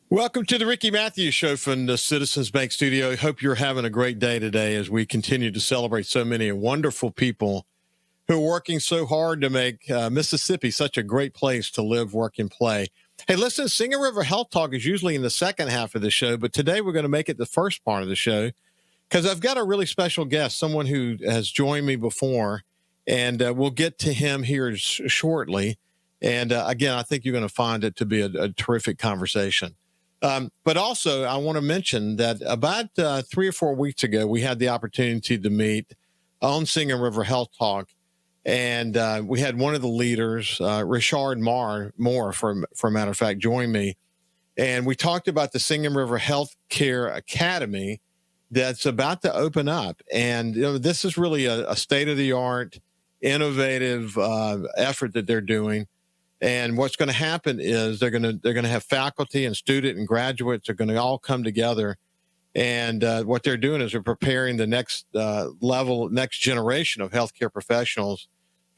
Welcome to the Ricky Matthews Show from the Citizens Bank Studio. Hope you're having a great day today as we continue to celebrate so many wonderful people who are working so hard to make Mississippi such a great place to live, work, and play. Hey, listen, Singing River Health Talk is usually in the second half of the show, but today we're going to make it the first part of the show because I've got a really special guest, someone who has joined me before, and we'll get to him here shortly. And again, I think you're going to find it to be a terrific conversation. But also, I want to mention that about 3 or 4 weeks ago, we had the opportunity to meet on Singing River Health Talk, and we had one of the leaders, Richard Moore, for a matter of fact, join me, and we talked about the Singing River Healthcare Academy that's about to open up, and this is really a state-of-the-art, innovative effort that they're doing. And what's going to happen is they're going to have faculty and student and graduates are going to all come together. And what they're doing is they're preparing the next next generation of healthcare professionals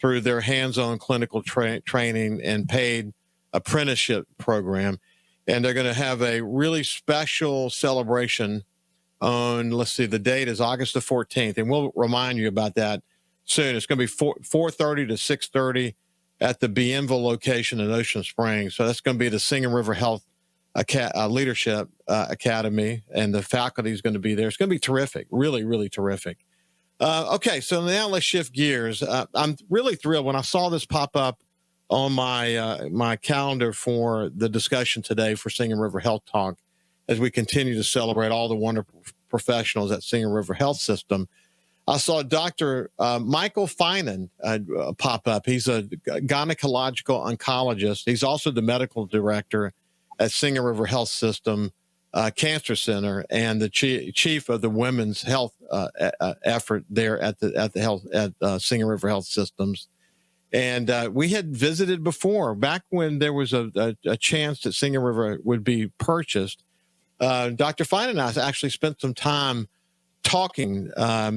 through their hands-on clinical training and paid apprenticeship program. And they're going to have a really special celebration on, let's see, the date is August the 14th. And we'll remind you about that soon. It's going to be 4:30 to 6:30. At the Bienville location in Ocean Springs. So that's going to be the Singing River Health Leadership Academy, and the faculty is going to be there. It's going to be terrific, really, really terrific. Okay, so now let's shift gears. I'm really thrilled when I saw this pop up on my calendar for the discussion today for Singing River Health Talk as we continue to celebrate all the wonderful professionals at Singing River Health System. I saw Dr. Michael Finan pop up. He's a gynecological oncologist. He's also the medical director at Singing River Health System Cancer Center and the chief of the women's health effort there at Singing River Health Systems. And we had visited before, back when there was a chance that Singing River would be purchased. Dr. Finan and I actually spent some time talking.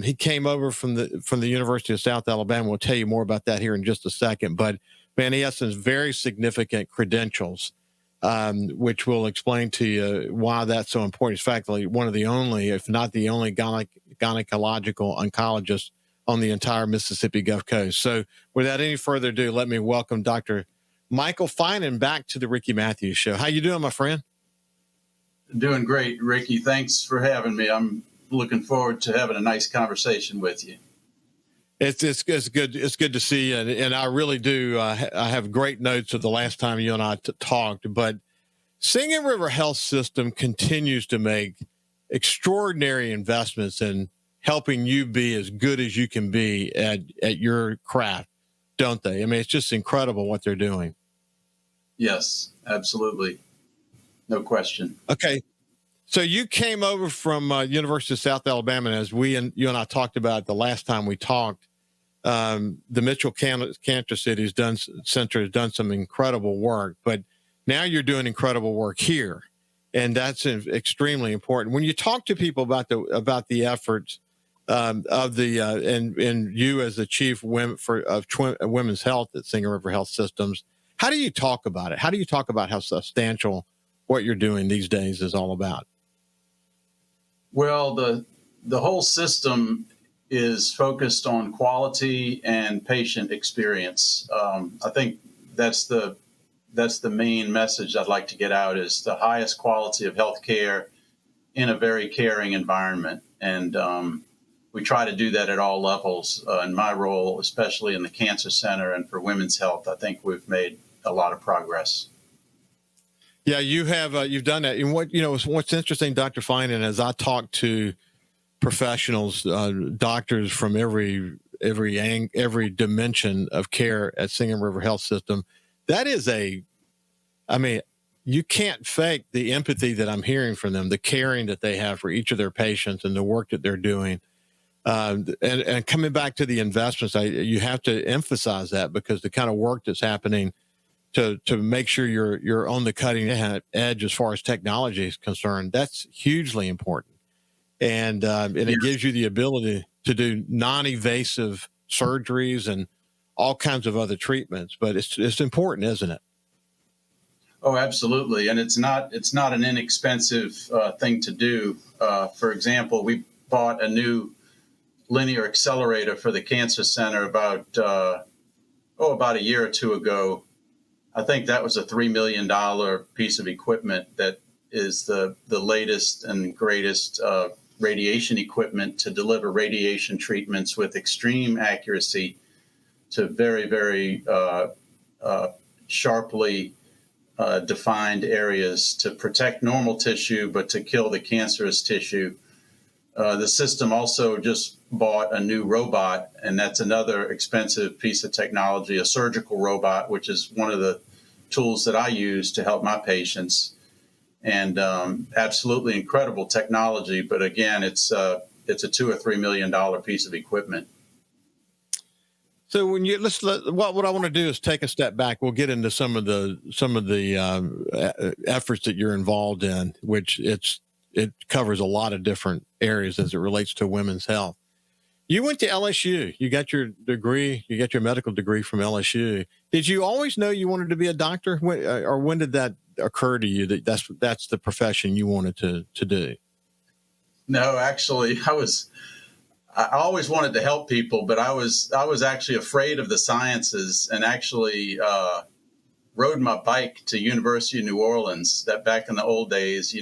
He came over from the University of South Alabama. We'll tell you more about that here in just a second. But man, he has some very significant credentials, which we'll explain to you why that's so important. It's factually one of the only, if not the only, gynecological oncologist on the entire Mississippi Gulf Coast. So without any further ado, let me welcome Dr. Michael Finan back to the Ricky Matthews Show. How you doing, my friend? Doing great, Ricky. Thanks for having me. I'm looking forward to having a nice conversation with you. It's good. It's good to see you. And I really do. I have great notes of the last time you and I talked, but Singing River Health System continues to make extraordinary investments in helping you be as good as you can be at your craft, don't they? I mean, it's just incredible what they're doing. Yes, absolutely. No question. Okay. So you came over from University of South Alabama, and as you and I talked about the last time we talked, the Mitchell Cancer Center has done some incredible work, but now you're doing incredible work here, and that's extremely important. When you talk to people about the efforts of the and you as the chief of women's health at Singing River Health Systems, how do you talk about it? How do you talk about how substantial what you're doing these days is all about? Well, the whole system is focused on quality and patient experience. I think that's the main message I'd like to get out, is the highest quality of healthcare in a very caring environment. And we try to do that at all levels. In my role, especially in the Cancer Center and for women's health, I think we've made a lot of progress. Yeah, you have. You've done that. And what's interesting, Dr. Finan, as I talk to professionals, doctors from every dimension of care at Singing River Health System, that is you can't fake the empathy that I'm hearing from them, the caring that they have for each of their patients and the work that they're doing. And coming back to the investments, you have to emphasize that, because the kind of work that's happening to make sure you're on the cutting edge as far as technology is concerned, that's hugely important. And it gives you the ability to do non-invasive surgeries and all kinds of other treatments. But it's important, isn't it? Oh, absolutely. And it's not an inexpensive thing to do. For example, we bought a new linear accelerator for the cancer center about a year or two ago. I think that was a $3 million piece of equipment that is the latest and greatest radiation equipment to deliver radiation treatments with extreme accuracy to very, very sharply defined areas to protect normal tissue, but to kill the cancerous tissue. The system also just bought a new robot, and that's another expensive piece of technology, a surgical robot, which is one of the tools that I use to help my patients. And absolutely incredible technology. But again, it's a $2 or $3 million piece of equipment. So when what I want to do is take a step back. We'll get into some of the efforts that you're involved in, which it covers a lot of different areas as it relates to women's health. You went to LSU. You got your degree. You got your medical degree from LSU. Did you always know you wanted to be a doctor, or when did that occur to you that that's the profession you wanted to do? No, actually, I always wanted to help people, but I was actually afraid of the sciences, and actually rode my bike to University of New Orleans. That back in the old days,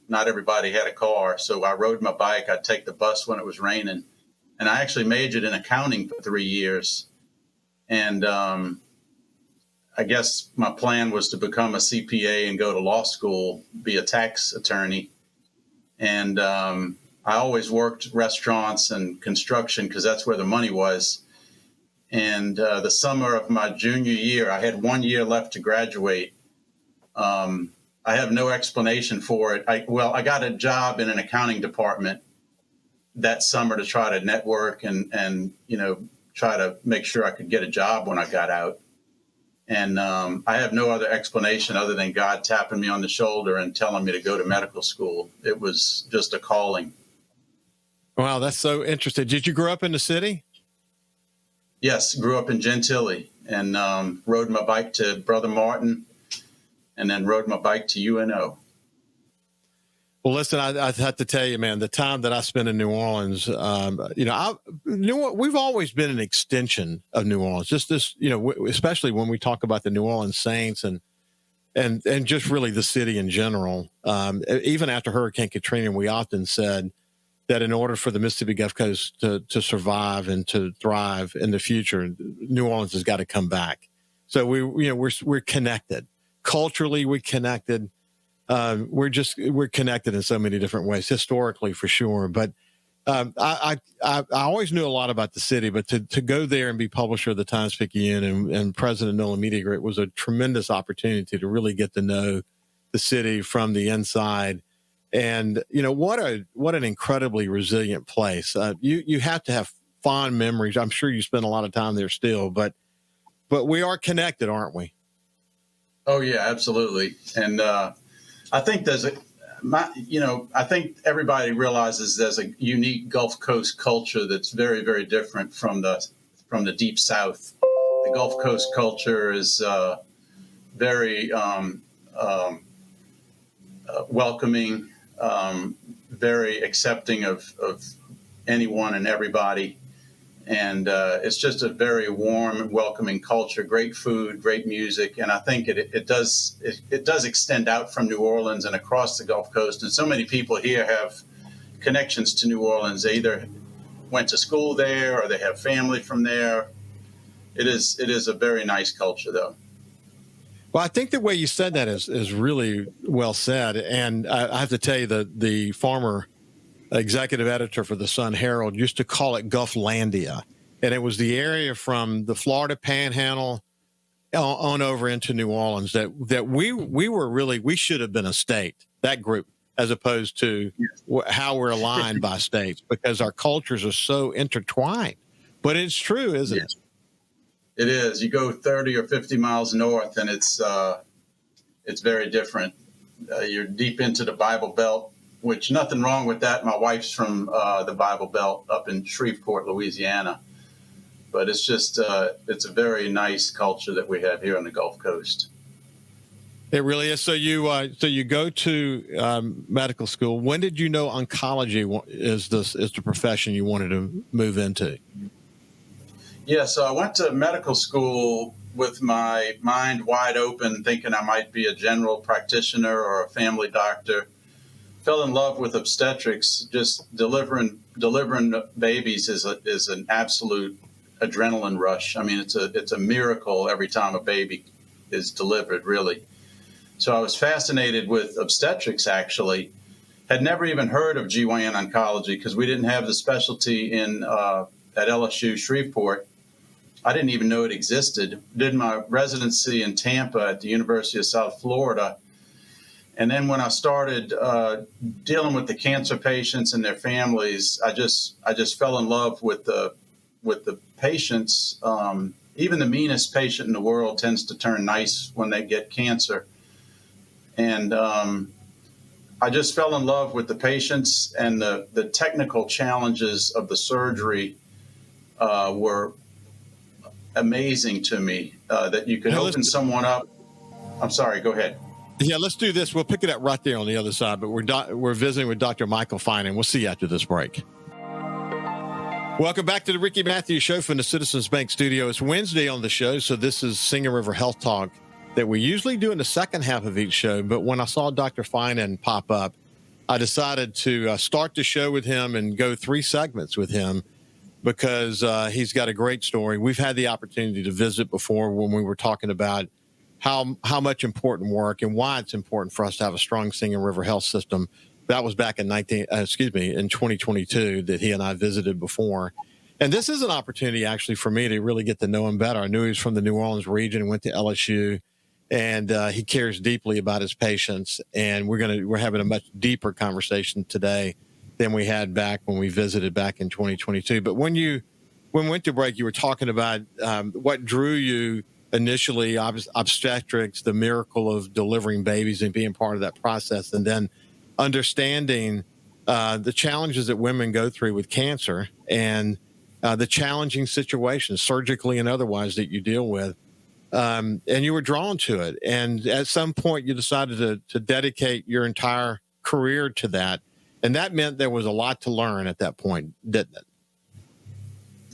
not everybody had a car, so I rode my bike. I'd take the bus when it was raining, and I actually majored in accounting for 3 years. And I guess my plan was to become a CPA and go to law school, be a tax attorney. And I always worked restaurants and construction because that's where the money was. And the summer of my junior year, I had 1 year left to graduate. I have no explanation for it. I got a job in an accounting department that summer to try to network and try to make sure I could get a job when I got out. And I have no other explanation other than God tapping me on the shoulder and telling me to go to medical school. It was just a calling. Wow, that's so interesting. Did you grow up in the city? Yes, grew up in Gentilly and rode my bike to Brother Martin and then rode my bike to UNO. Well, listen, I have to tell you, man, the time that I spent in New Orleans, we've always been an extension of New Orleans. Just this, especially when we talk about the New Orleans Saints and just really the city in general. Even after Hurricane Katrina, we often said that in order for the Mississippi Gulf Coast to survive and to thrive in the future, New Orleans has got to come back. So we're connected culturally. We're connected. We're connected in so many different ways, historically for sure. But I always knew a lot about the city, but to go there and be publisher of the Times-Picayune and president of Nolan Media Group was a tremendous opportunity to really get to know the city from the inside. And what an incredibly resilient place. You have to have fond memories. I'm sure you spend a lot of time there still, but we are connected, aren't we? Oh yeah, absolutely. And I think I think everybody realizes there's a unique Gulf Coast culture that's very, very different from the Deep South. The Gulf Coast culture is very welcoming, very accepting of anyone and everybody. And it's just a very warm, welcoming culture, great food, great music. And I think it does extend out from New Orleans and across the Gulf Coast. And so many people here have connections to New Orleans. They either went to school there or they have family from there. It is a very nice culture, though. Well, I think the way you said that is really well said. And I have to tell you that the former executive editor for the Sun Herald used to call it Gulflandia. And it was the area from the Florida Panhandle on over into New Orleans that we should have been a state, that group, as opposed to how we're aligned by states, because our cultures are so intertwined. But it's true, isn't it? It is. You go 30 or 50 miles north and it's very different. You're deep into the Bible Belt, which nothing wrong with that. My wife's from the Bible Belt up in Shreveport, Louisiana. But it's just, it's a very nice culture that we have here on the Gulf Coast. It really is. So you go to medical school. When did you know oncology is the profession you wanted to move into? Yeah, so I went to medical school with my mind wide open, thinking I might be a general practitioner or a family doctor. Fell in love with obstetrics. Just delivering babies is an absolute adrenaline rush. I mean, it's a miracle every time a baby is delivered, really. So I was fascinated with obstetrics, actually. Had never even heard of GYN oncology because we didn't have the specialty at LSU Shreveport. I didn't even know it existed. Did my residency in Tampa at the University of South Florida. And then when I started dealing with the cancer patients and their families, I just fell in love with the patients. Even the meanest patient in the world tends to turn nice when they get cancer. And I just fell in love with the patients, and the technical challenges of the surgery were amazing to me. That you could open someone up. I'm sorry, go ahead. Yeah, let's do this. We'll pick it up right there on the other side, but we're visiting with Dr. Michael Finan. We'll see you after this break. Welcome back to the Ricky Matthews Show from the Citizens Bank Studio. It's Wednesday on the show, so this is Singing River Health Talk that we usually do in the second half of each show. But when I saw Dr. Finan pop up, I decided to start the show with him and go 3 segments with him because he's got a great story. We've had the opportunity to visit before when we were talking about how much important work and why it's important for us to have a strong Singing River health system. That was back in 2022 that he and I visited before. And this is an opportunity actually for me to really get to know him better. I knew he was from the New Orleans region and went to LSU, and he cares deeply about his patients. And we're having a much deeper conversation today than we had back when we visited back in 2022. But when we went to break, you were talking about what drew you initially, obstetrics, the miracle of delivering babies and being part of that process, and then understanding the challenges that women go through with cancer and the challenging situations, surgically and otherwise, that you deal with. And you were drawn to it. And at some point, you decided to dedicate your entire career to that. And that meant there was a lot to learn at that point, didn't it?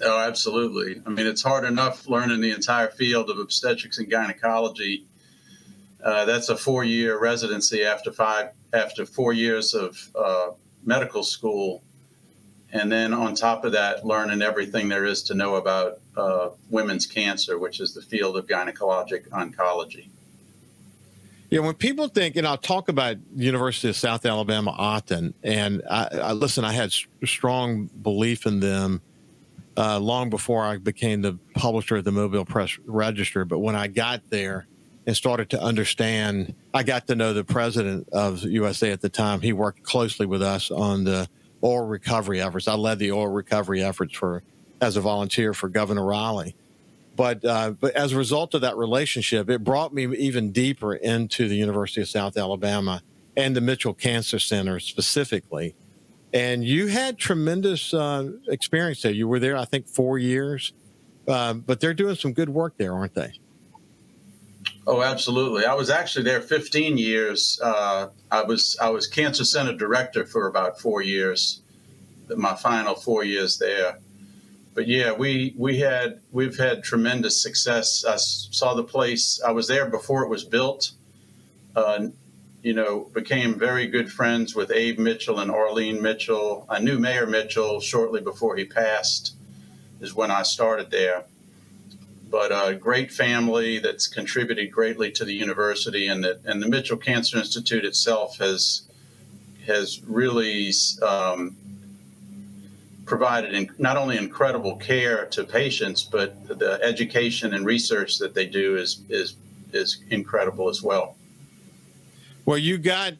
Oh, absolutely. I mean, it's hard enough learning the entire field of obstetrics and gynecology. That's a 4-year residency after 4 years of medical school. And then on top of that, learning everything there is to know about women's cancer, which is the field of gynecologic oncology. Yeah, when people think, and I'll talk about the University of South Alabama often, and I had strong belief in them long before I became the publisher of the Mobile Press Register. But when I got there and started to understand, I got to know the president of USA at the time. He worked closely with us on the oil recovery efforts. I led the oil recovery efforts as a volunteer for Governor Raleigh. But as a result of that relationship, it brought me even deeper into the University of South Alabama and the Mitchell Cancer Center specifically. And you had tremendous experience there. You were there, I think, 4 years. But they're doing some good work there, aren't they? Oh, absolutely. I was actually there 15 years. I was cancer center director for about 4 years, my final 4 years there. But yeah, we've had tremendous success. I saw the place. I was there before it was built. Became very good friends with Abe Mitchell and Arlene Mitchell. I knew Mayor Mitchell shortly before he passed, is when I started there. But a great family that's contributed greatly to the university, and the Mitchell Cancer Institute itself has really provided not only incredible care to patients, but the education and research that they do is incredible as well. Well, you got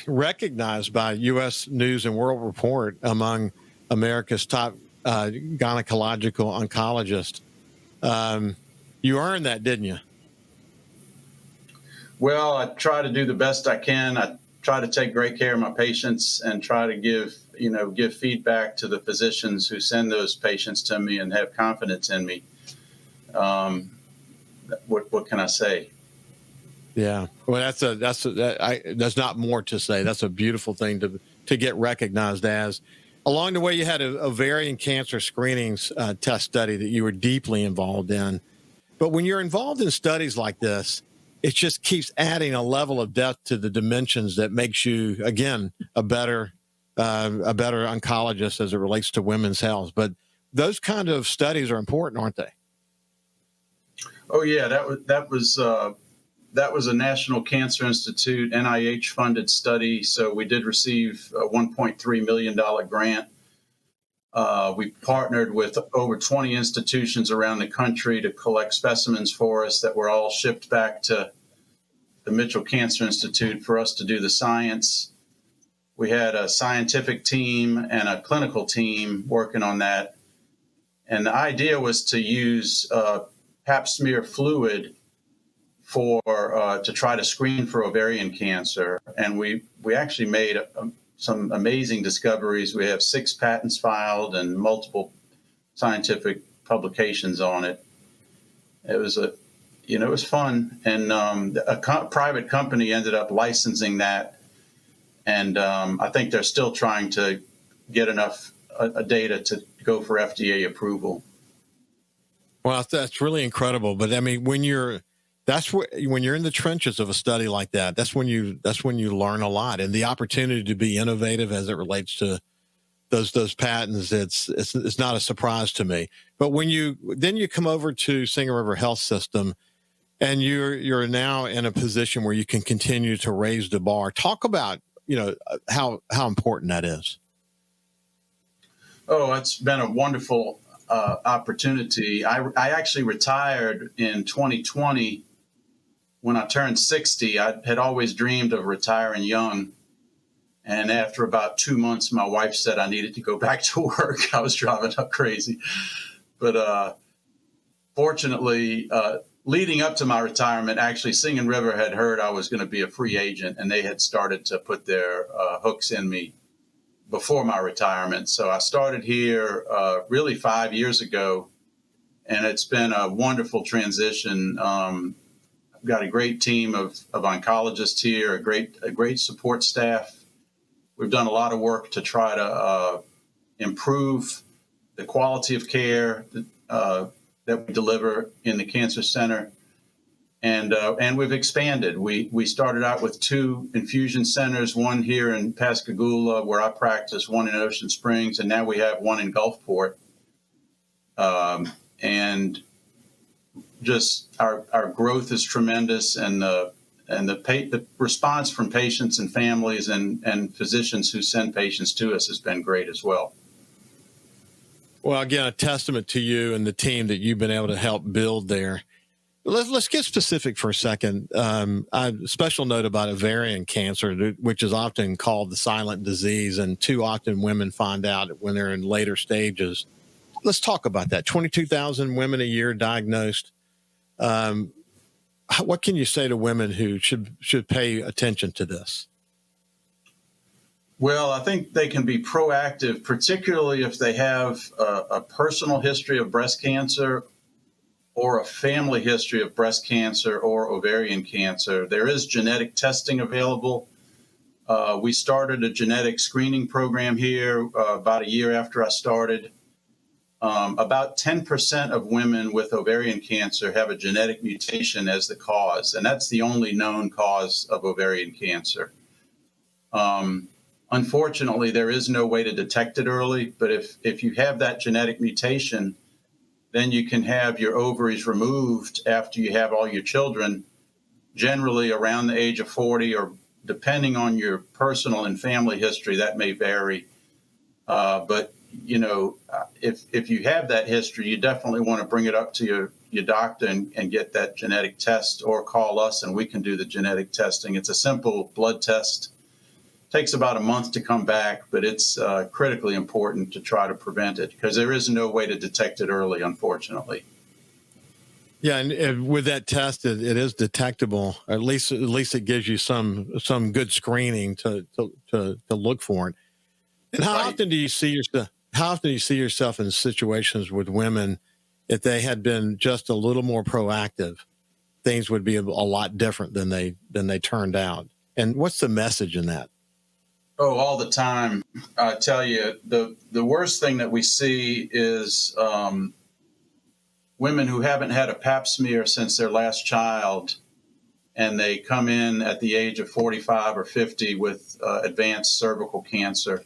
recognized by U.S. News and World Report among America's top gynecological oncologists. You earned that, didn't you? Well, I try to do the best I can. I try to take great care of my patients and try to give feedback to the physicians who send those patients to me and have confidence in me. What can I say? Yeah. Well, there's not more to say. That's a beautiful thing to get recognized as. Along the way, you had a ovarian cancer screenings test study that you were deeply involved in. But when you're involved in studies like this, it just keeps adding a level of depth to the dimensions that makes you, again, a better oncologist as it relates to women's health. But those kind of studies are important, aren't they? Oh yeah, that was a National Cancer Institute NIH funded study. So we did receive a $1.3 million grant. We partnered with over 20 institutions around the country to collect specimens for us that were all shipped back to the Mitchell Cancer Institute for us to do the science. We had a scientific team and a clinical team working on that. And the idea was to use pap smear fluid to try to screen for ovarian cancer. And we actually made some amazing discoveries. We have 6 patents filed and multiple scientific publications on it. It was fun. And private company ended up licensing that. And I think they're still trying to get enough data to go for FDA approval. Well, that's really incredible. But I mean, when you're in the trenches of a study like that, that's when you learn a lot, and the opportunity to be innovative as it relates to those patents. It's not a surprise to me. But when you come over to Singing River Health System, and you're now in a position where you can continue to raise the bar. Talk about how important that is. Oh, it's been a wonderful opportunity. I actually retired in 2020. When I turned 60, I had always dreamed of retiring young. And after about 2 months, my wife said I needed to go back to work. I was driving her crazy. But fortunately, leading up to my retirement, actually, Singing River had heard I was going to be a free agent, and they had started to put their hooks in me before my retirement. So I started here really 5 years ago, and it's been a wonderful transition. I've got a great team of oncologists here, a great support staff. We've done a lot of work to try to improve the quality of care that we deliver in the cancer center. And we've expanded. We started out with 2 infusion centers, one here in Pascagoula, where I practice, one in Ocean Springs, and now we have one in Gulfport. And just our growth is tremendous, and the response from patients and families and physicians who send patients to us has been great as well. Well, again, a testament to you and the team that you've been able to help build there. Let's get specific for a second. A special note about ovarian cancer, which is often called the silent disease, and too often women find out when they're in later stages. Let's talk about that. 22,000 women a year diagnosed. What can you say to women who should pay attention to this? Well, I think they can be proactive, particularly if they have a personal history of breast cancer or a family history of breast cancer or ovarian cancer. There is genetic testing available. We started a genetic screening program here about a year after I started. About 10% of women with ovarian cancer have a genetic mutation as the cause, and that's the only known cause of ovarian cancer. Unfortunately, there is no way to detect it early, but if you have that genetic mutation, then you can have your ovaries removed after you have all your children, generally around the age of 40, or depending on your personal and family history, that may vary. But if you have that history, you definitely want to bring it up to your doctor and get that genetic test, or call us and we can do the genetic testing. It's a simple blood test. Takes about a month to come back, but it's critically important to try to prevent it because there is no way to detect it early, unfortunately. Yeah, and with that test, it is detectable. At least it gives you some good screening to look for it. And how often do you see yourself in situations with women if they had been just a little more proactive things would be a lot different than they turned out. And what's the message in that? Oh, all the time. I tell you, the worst thing that we see is women who haven't had a pap smear since their last child, and they come in at the age of 45 or 50 with advanced cervical cancer.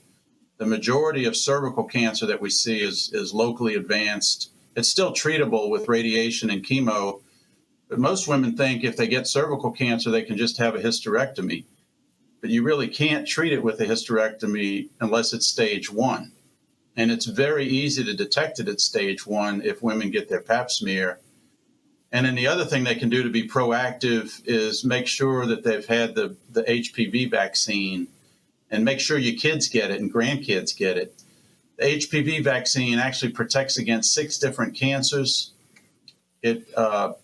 The majority of cervical cancer that we see is locally advanced. It's still treatable with radiation and chemo, but most women think if they get cervical cancer, they can just have a hysterectomy. But you really can't treat it with a hysterectomy unless it's stage 1. And it's very easy to detect it at stage 1 if women get their pap smear. And then the other thing they can do to be proactive is make sure that they've had the HPV vaccine, and make sure your kids get it and grandkids get it. The HPV vaccine actually protects against 6 different cancers. It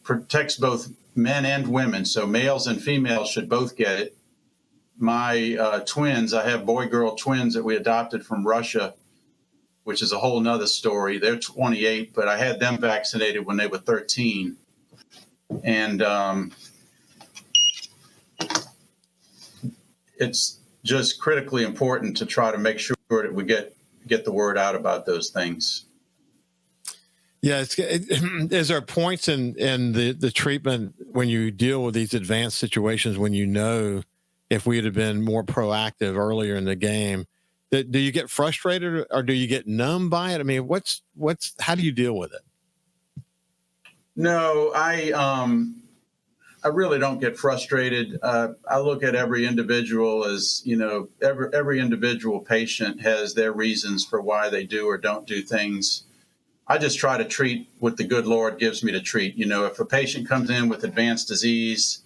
protects both men and women, so males and females should both get it. My twins, I have boy-girl twins that we adopted from Russia, which is a whole nother story. They're 28, but I had them vaccinated when they were 13. And it's just critically important to try to make sure that we get the word out about those things. Yeah, is there points in the treatment when you deal with these advanced situations when you know if we had been more proactive earlier in the game? Do you get frustrated or do you get numb by it? I mean, how do you deal with it? No, I really don't get frustrated. I look at every individual as, every individual patient has their reasons for why they do or don't do things. I just try to treat what the good Lord gives me to treat. If a patient comes in with advanced disease,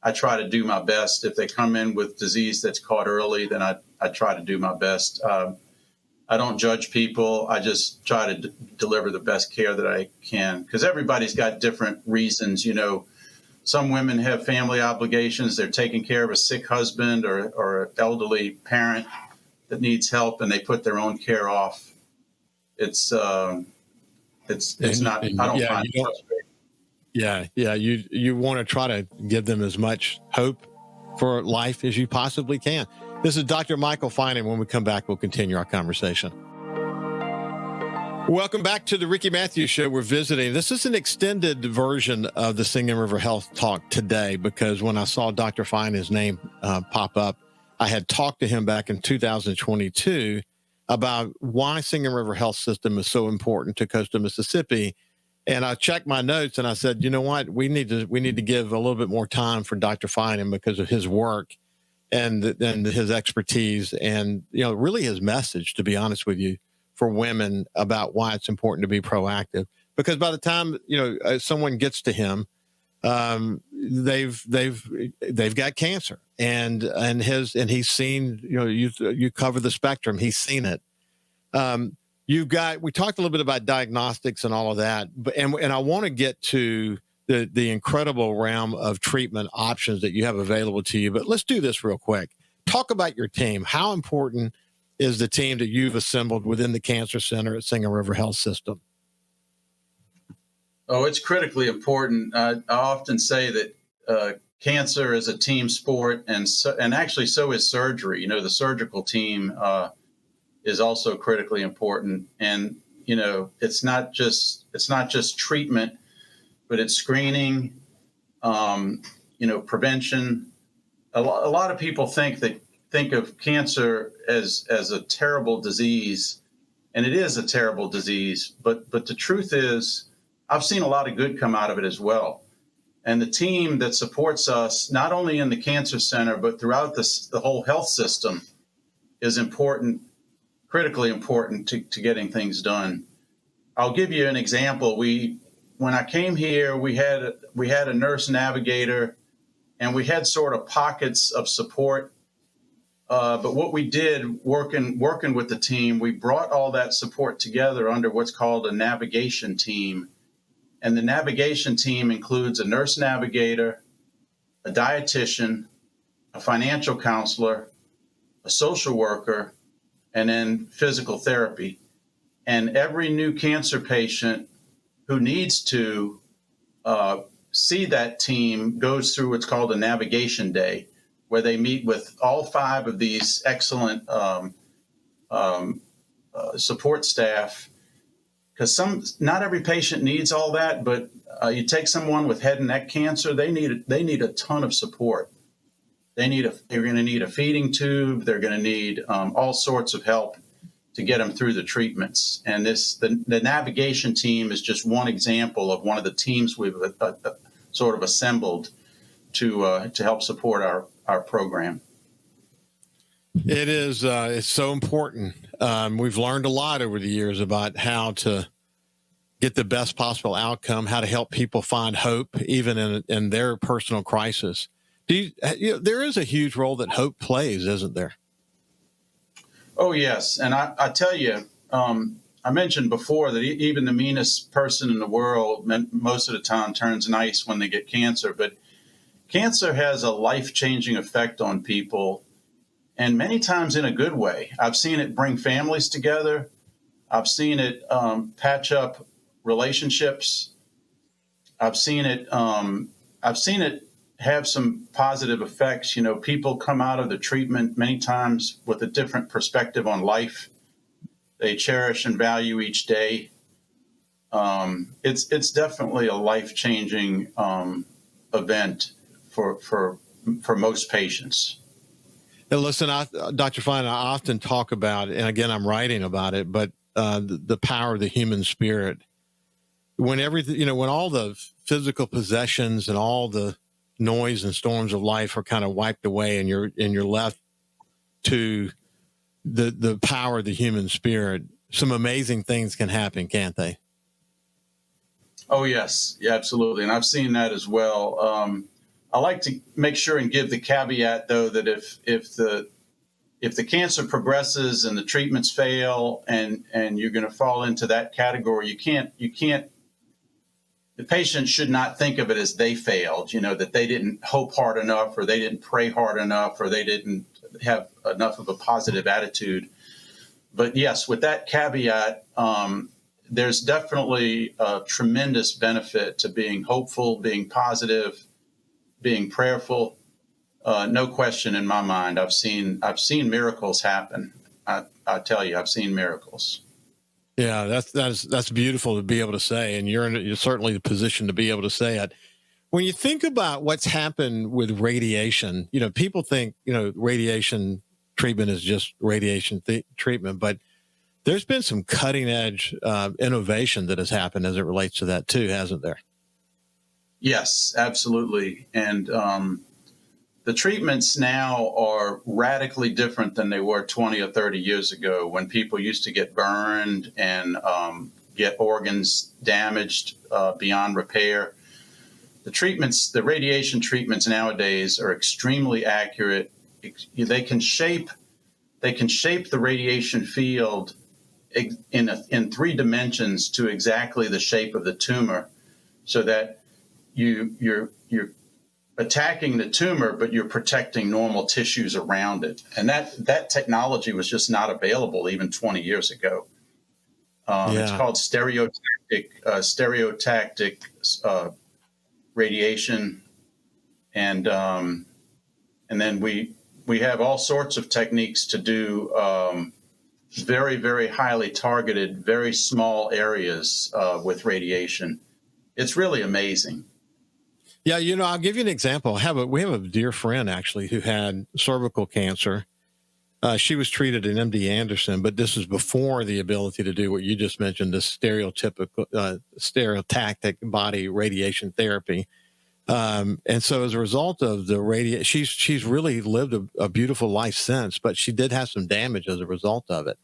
I try to do my best. If they come in with disease that's caught early, then I try to do my best. I don't judge people. I just try to deliver the best care that I can, because everybody's got different reasons. Some women have family obligations. They're taking care of a sick husband or an elderly parent that needs help, and they put their own care off. It's not. I don't find it frustrating. Yeah. You want to try to give them as much hope for life as you possibly can. This is Dr. Michael Finan. When we come back, we'll continue our conversation. Welcome back to the Ricky Matthews Show. We're visiting. This is an extended version of the Singing River Health Talk today, because when I saw Dr. Finan's name pop up, I had talked to him back in 2022 about why Singing River Health System is so important to coastal Mississippi. And I checked my notes and I said, you know what, we need to give a little bit more time for Dr. Finan because of his work and his expertise and, really his message, to be honest with you, for women about why it's important to be proactive. Because by the time, someone gets to him, they've got cancer and he's seen, you cover the spectrum. He's seen it. We talked a little bit about diagnostics and all of that, and I want to get to the incredible realm of treatment options that you have available to you. But let's do this real quick. Talk about your team. How important is the team that you've assembled within the Cancer Center at Singing River Health System? Oh, it's critically important. I often say that cancer is a team sport, and actually so is surgery. The surgical team is also critically important. And, it's not just treatment, but it's screening, prevention. A lot of people think of cancer as a terrible disease, and it is a terrible disease. But the truth is, I've seen a lot of good come out of it as well. And the team that supports us, not only in the Cancer Center, but throughout the whole health system, is important, critically important to getting things done. I'll give you an example. When I came here, we had a nurse navigator, and we had sort of pockets of support. But what we did, working with the team, we brought all that support together under what's called a navigation team. And the navigation team includes a nurse navigator, a dietitian, a financial counselor, a social worker, and then physical therapy. And every new cancer patient who needs to see that team goes through what's called a navigation day, where they meet with all 5 of these excellent support staff, because not every patient needs all that, but you take someone with head and neck cancer, they need a ton of support. They're going to need a feeding tube. They're going to need all sorts of help to get them through the treatments. And the navigation team is just one example of one of the teams we've sort of assembled to help support our program. It is. It's so important. We've learned a lot over the years about how to get the best possible outcome, how to help people find hope, even in their personal crisis. There is a huge role that hope plays, isn't there? Oh, yes. And I tell you, I mentioned before that even the meanest person in the world most of the time turns nice when they get cancer. But cancer has a life-changing effect on people, and many times in a good way. I've seen it bring families together. I've seen it patch up relationships. I've seen it have some positive effects. People come out of the treatment many times with a different perspective on life. They cherish and value each day. It's definitely a life-changing event for most patients. Now, listen, Dr. Finan, I often talk about, and again, I'm writing about it, but the power of the human spirit. When everything, when all the physical possessions and all the noise and storms of life are kind of wiped away, and you're left to the power of the human spirit, some amazing things can happen, can't they? Oh, yes. Yeah, absolutely. And I've seen that as well. I like to make sure and give the caveat, though, that if the cancer progresses and the treatments fail and you're going to fall into that category, you can't the patient should not think of it as they failed, that they didn't hope hard enough, or they didn't pray hard enough, or they didn't have enough of a positive attitude. But yes, with that caveat, there's definitely a tremendous benefit to being hopeful, being positive, being prayerful. No question in my mind. I've seen miracles happen. I tell you, I've seen miracles. Yeah, that's beautiful to be able to say, and you're certainly in the position to be able to say it. When you think about what's happened with radiation, people think radiation treatment is just radiation treatment, but there's been some cutting edge innovation that has happened as it relates to that too, hasn't there? Yes, absolutely. And the treatments now are radically different than they were 20 or 30 years ago, when people used to get burned and get organs damaged beyond repair. The radiation treatments nowadays are extremely accurate. They can shape the radiation field in 3 dimensions to exactly the shape of the tumor, so that you're attacking the tumor, but you're protecting normal tissues around it. And that technology was just not available even 20 years ago. It's called stereotactic radiation. And then we have all sorts of techniques to do very, very highly targeted, very small areas with radiation. It's really amazing. Yeah, I'll give you an example. We have a dear friend actually who had cervical cancer. She was treated at MD Anderson, but this is before the ability to do what you just mentioned, the stereotactic body radiation therapy. And so as a result of the she's really lived a beautiful life since, but she did have some damage as a result of it.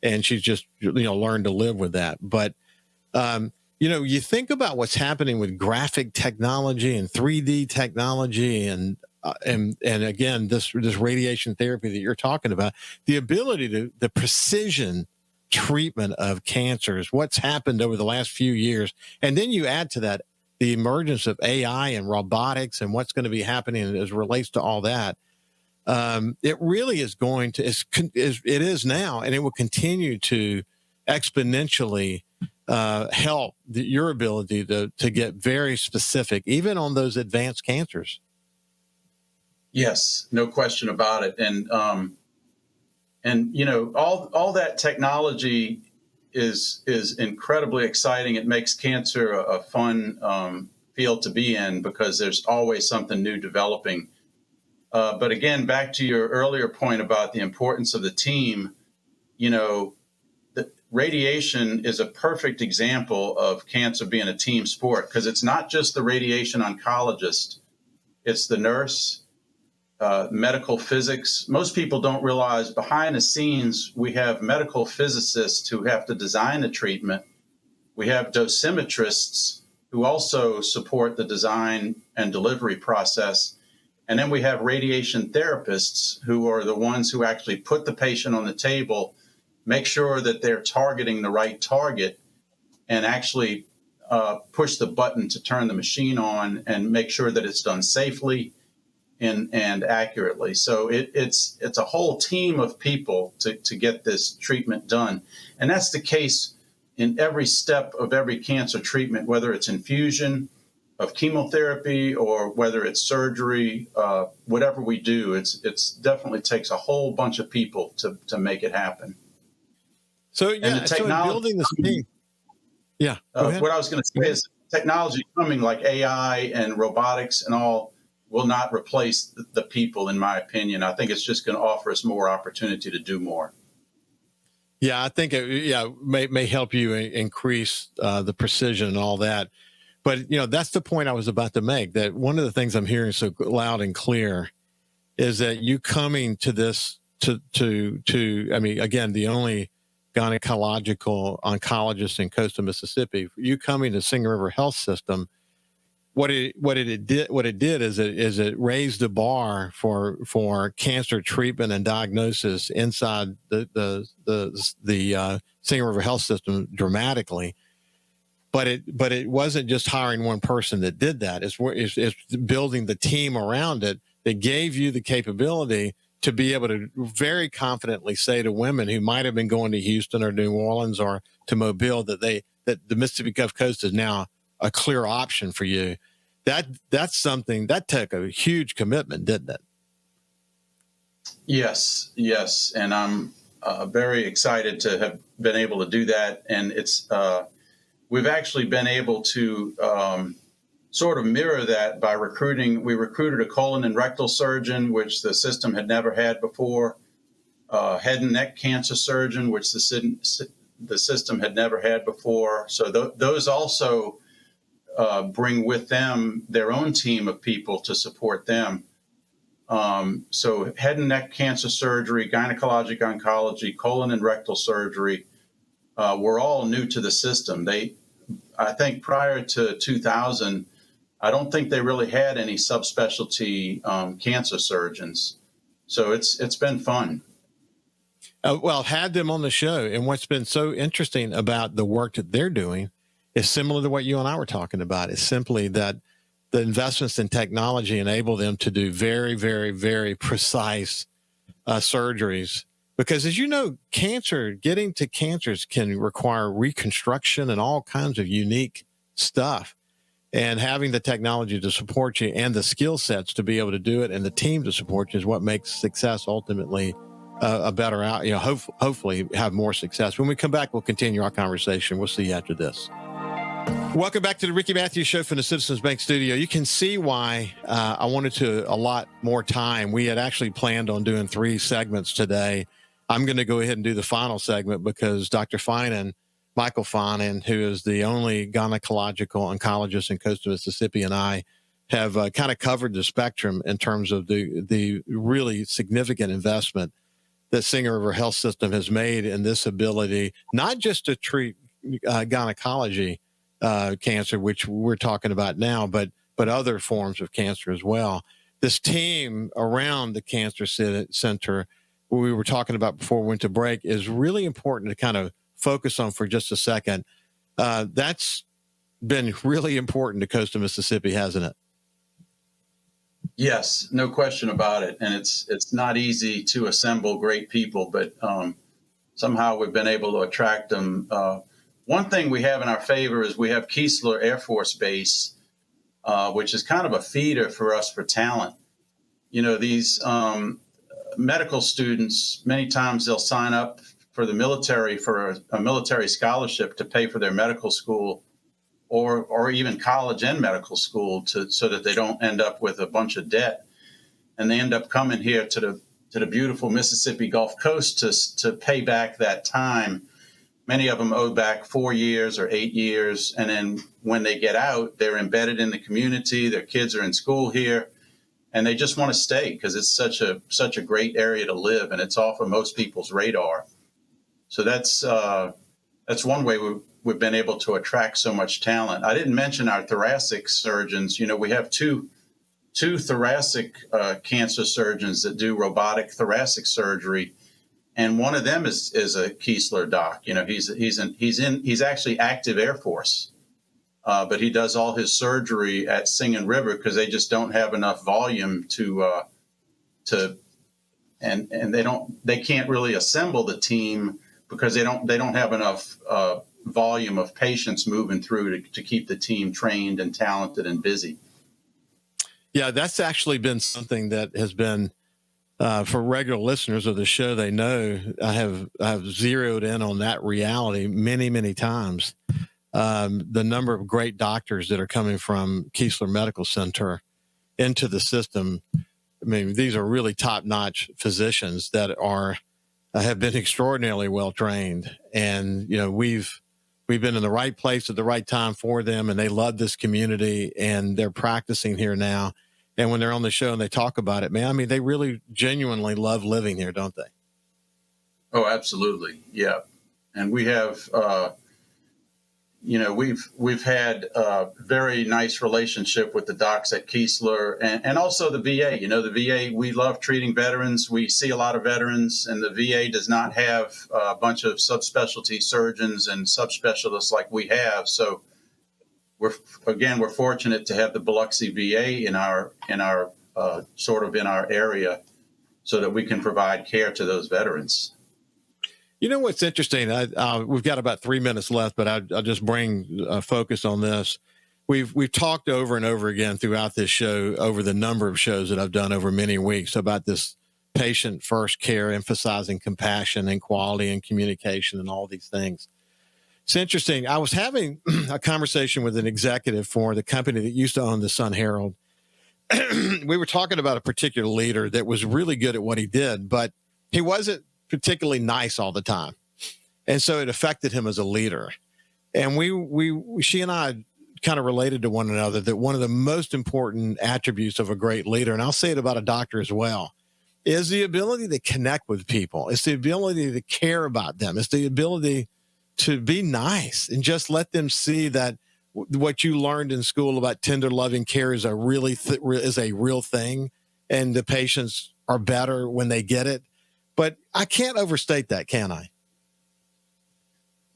And she's just, learned to live with that. But, you think about what's happening with graphic technology and 3D technology and again, this radiation therapy that you're talking about, the ability the precision treatment of cancers, what's happened over the last few years. And then you add to that the emergence of AI and robotics and what's going to be happening as it relates to all that. It really is it is now, and it will continue to exponentially help your ability to get very specific, even on those advanced cancers. Yes, no question about it. And all that technology is incredibly exciting. It makes cancer a fun field to be in because there's always something new developing. But again, back to your earlier point about the importance of the team, the radiation is a perfect example of cancer being a team sport, because it's not just the radiation oncologist, it's the nurse, medical physics. Most people don't realize behind the scenes, we have medical physicists who have to design the treatment. We have dosimetrists who also support the design and delivery process. And then we have radiation therapists who are the ones who actually put the patient on the table, make sure that they're targeting the right target, and actually push the button to turn the machine on and make sure that it's done safely and accurately. So it's a whole team of people to get this treatment done. And that's the case in every step of every cancer treatment, whether it's infusion of chemotherapy or whether it's surgery, whatever we do, it's definitely takes a whole bunch of people to make it happen. So yeah, so in building this team, yeah. What I was going to say is technology coming like AI and robotics and all will not replace the people, in my opinion. I think it's just going to offer us more opportunity to do more. Yeah, I think it may help you increase the precision and all that. But, that's the point I was about to make, that one of the things I'm hearing so loud and clear is that you coming to this again, the only gynecological oncologist in coastal Mississippi, you coming to Singing River Health System, what it did is it raised the bar for cancer treatment and diagnosis inside the Singing River Health System dramatically. But it wasn't just hiring one person that did that. It's building the team around it that gave you the capability to be able to very confidently say to women who might have been going to Houston or New Orleans or to Mobile that the Mississippi Gulf Coast is now a clear option for you. That's something that took a huge commitment, didn't it? Yes. And I'm very excited to have been able to do that. And it's, we've actually been able to sort of mirror that by recruiting. We recruited a colon and rectal surgeon, which the system had never had before, head and neck cancer surgeon, which the system had never had before. So those also bring with them their own team of people to support them. So head and neck cancer surgery, gynecologic oncology, colon and rectal surgery, were all new to the system. I think prior to 2000, I don't think they really had any subspecialty cancer surgeons. So it's been fun. Well, had them on the show. And what's been so interesting about the work that they're doing is similar to what you and I were talking about. It's simply that the investments in technology enable them to do very, very, very precise surgeries. Because as you know, getting to cancers can require reconstruction and all kinds of unique stuff. And having the technology to support you and the skill sets to be able to do it and the team to support you is what makes success ultimately a better out. Hopefully have more success. When we come back, we'll continue our conversation. We'll see you after this. Welcome back to the Ricky Matthews Show from the Citizens Bank Studio. You can see why I wanted to allot more time. We had actually planned on doing 3 segments today. I'm going to go ahead and do the final segment because Dr. Finan, Michael Finan, who is the only gynecological oncologist in coastal Mississippi, and I have kind of covered the spectrum in terms of the really significant investment that Singing River Health System has made in this ability, not just to treat gynecology cancer, which we're talking about now, but other forms of cancer as well. This team around the cancer center, what we were talking about before we went to break, is really important to kind of focus on for just a second. That's been really important to coastal Mississippi, hasn't it? Yes, no question about it. And it's not easy to assemble great people, but somehow we've been able to attract them. One thing we have in our favor is we have Keesler Air Force Base, which is kind of a feeder for us for talent. These medical students, many times they'll sign up for the military for a military scholarship to pay for their medical school, or even college and medical school, so that they don't end up with a bunch of debt, and they end up coming here to the beautiful Mississippi Gulf Coast to pay back that time. Many of them owe back 4 years or 8 years, and then when they get out, they're embedded in the community. Their kids are in school here, and they just want to stay because it's such a great area to live, and it's off of most people's radar. So that's one way we've been able to attract so much talent. I didn't mention our thoracic surgeons. We have two thoracic cancer surgeons that do robotic thoracic surgery, and one of them is a Keesler doc. He's actually active Air Force, but he does all his surgery at Singing River because they just don't have enough volume and they can't really assemble the team because they don't have enough volume of patients moving through to keep the team trained and talented and busy. Yeah, that's actually been something that has been, for regular listeners of the show, they know I have zeroed in on that reality many, many times. The number of great doctors that are coming from Keesler Medical Center into the system. I mean, these are really top-notch physicians that have been extraordinarily well trained, and we've been in the right place at the right time for them, and they love this community, and they're practicing here now. And when they're on the show and they talk about it, man, I mean, they really genuinely love living here, don't they? Oh, absolutely. Yeah. And we have, we've had a very nice relationship with the docs at Keesler and also the VA. The VA, we love treating veterans. We see a lot of veterans, and the VA does not have a bunch of subspecialty surgeons and subspecialists like we have. So we're fortunate to have the Biloxi VA in our area, so that we can provide care to those veterans. What's interesting? We've got about 3 minutes left, but I'll just bring focus on this. We've talked over and over again throughout this show, over the number of shows that I've done over many weeks, about this patient first care, emphasizing compassion and quality and communication and all these things. It's interesting. I was having a conversation with an executive for the company that used to own the Sun Herald. We were talking about a particular leader that was really good at what he did, but he wasn't particularly nice all the time. And so it affected him as a leader. And she and I kind of related to one another that one of the most important attributes of a great leader, and I'll say it about a doctor as well, is the ability to connect with people. It's the ability to care about them. It's the ability to be nice and just let them see that what you learned in school about tender, loving care is a real thing, and the patients are better when they get it. But I can't overstate that, can I?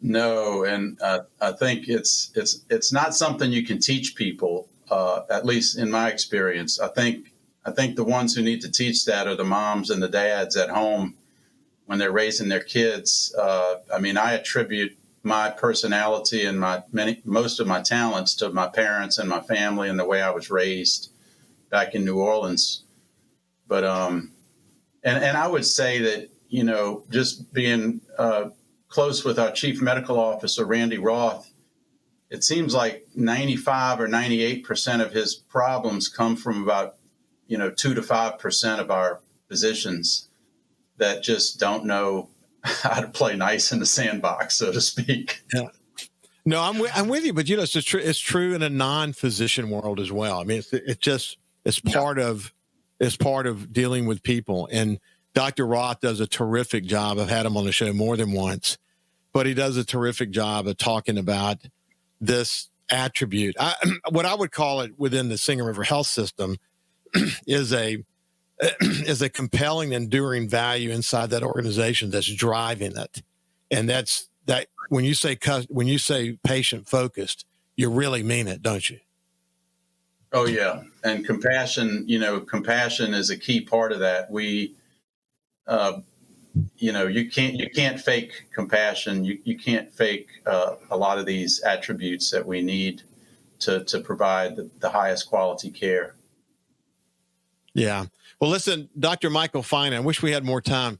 No, and I think it's not something you can teach people. At least in my experience, I think the ones who need to teach that are the moms and the dads at home when they're raising their kids. I attribute my personality and most of my talents to my parents and my family and the way I was raised back in New Orleans. But and I would say that just being close with our chief medical officer, Randy Roth, it seems like 95 or 98% of his problems come from about 2 to 5% of our physicians that just don't know how to play nice in the sandbox, so to speak. Yeah. No, I'm with you, but it's true in a non-physician world as well. I mean, it's part of dealing with people. And Dr. Roth does a terrific job. I've had him on the show more than once, but he does a terrific job of talking about this attribute. What I would call it within the Singing River Health System is a compelling, enduring value inside that organization that's driving it. And that's that when you say patient focused, you really mean it, don't you? Oh yeah. And compassion is a key part of that. you can't fake compassion. You can't fake a lot of these attributes that we need to provide the highest quality care. Yeah. Well, listen, Dr. Michael Finan, I wish we had more time,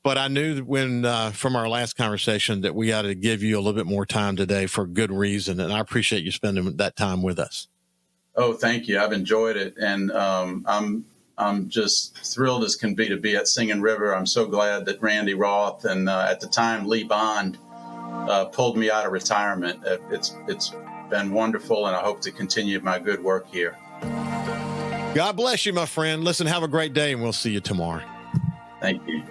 but I knew that from our last conversation that we had to give you a little bit more time today for good reason. And I appreciate you spending that time with us. Oh, thank you. I've enjoyed it. And I'm just thrilled as can be to be at Singing River. I'm so glad that Randy Roth and at the time Lee Bond pulled me out of retirement. It's been wonderful, and I hope to continue my good work here. God bless you, my friend. Listen, have a great day, and we'll see you tomorrow. Thank you.